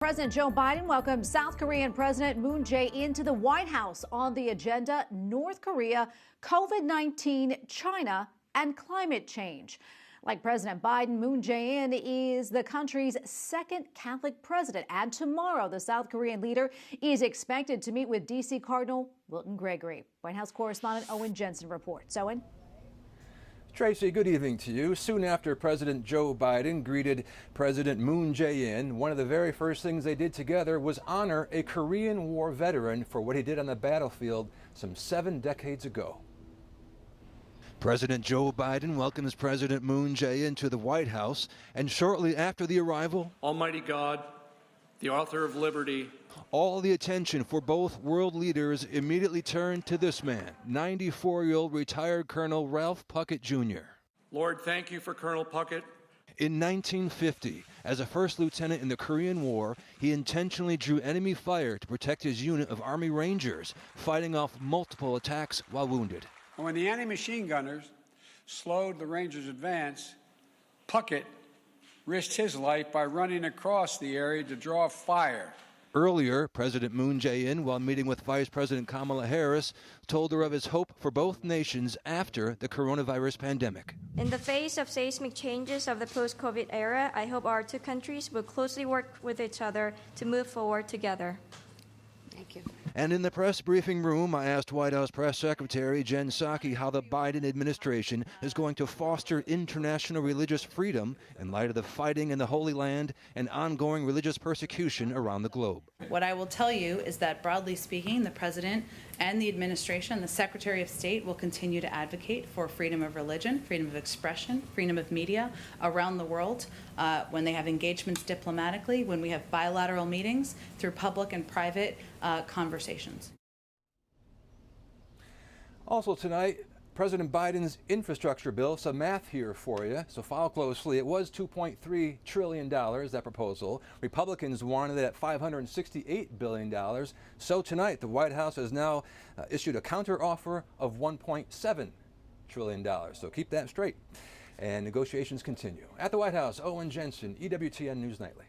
President Joe Biden welcomed South Korean President Moon Jae-in to the White House. On the agenda, North Korea, COVID-19, China, and climate change. Like President Biden, Moon Jae-in is the country's second Catholic president. And tomorrow, the South Korean leader is expected to meet with D.C. Cardinal Wilton Gregory. White House correspondent Owen Jensen reports. Owen? Tracy, good evening to you. Soon after President Joe Biden greeted President Moon Jae-in, one of the very first things they did together was honor a Korean War veteran for what he did on the battlefield some 7 decades ago. President Joe Biden welcomes President Moon Jae-in to the White House, and shortly after the arrival, Almighty God, the author of liberty, all the attention for both world leaders immediately turned to this man, 94-year-old retired Colonel Ralph Puckett Jr. Lord, thank you for Colonel Puckett. In 1950, as a first lieutenant in the Korean War, he intentionally drew enemy fire to protect his unit of Army Rangers, fighting off multiple attacks while wounded. When the anti-machine gunners slowed the Rangers' advance, Puckett risked his life by running across the area to draw fire. Earlier, President Moon Jae-in, while meeting with Vice President Kamala Harris, told her of his hope for both nations after the coronavirus pandemic. In the face of seismic changes of the post-COVID era, I hope our two countries will closely work with each other to move forward together. Thank you. And in the press briefing room, I asked White House Press Secretary Jen Psaki how the Biden administration is going to foster international religious freedom in light of the fighting in the Holy Land and ongoing religious persecution around the globe. What I will tell you is that, broadly speaking, the President and the administration, the Secretary of State, will continue to advocate for freedom of religion, freedom of expression, freedom of media around the world when they have engagements diplomatically, when we have bilateral meetings, through public and private conversations. Also tonight, President Biden's infrastructure bill. Some math here for you, so follow closely. It was $2.3 trillion, that proposal. Republicans wanted it at $568 billion. So tonight, the White House has now issued a counteroffer of $1.7 trillion. So keep that straight. And negotiations continue. At the White House, Owen Jensen, EWTN News Nightly.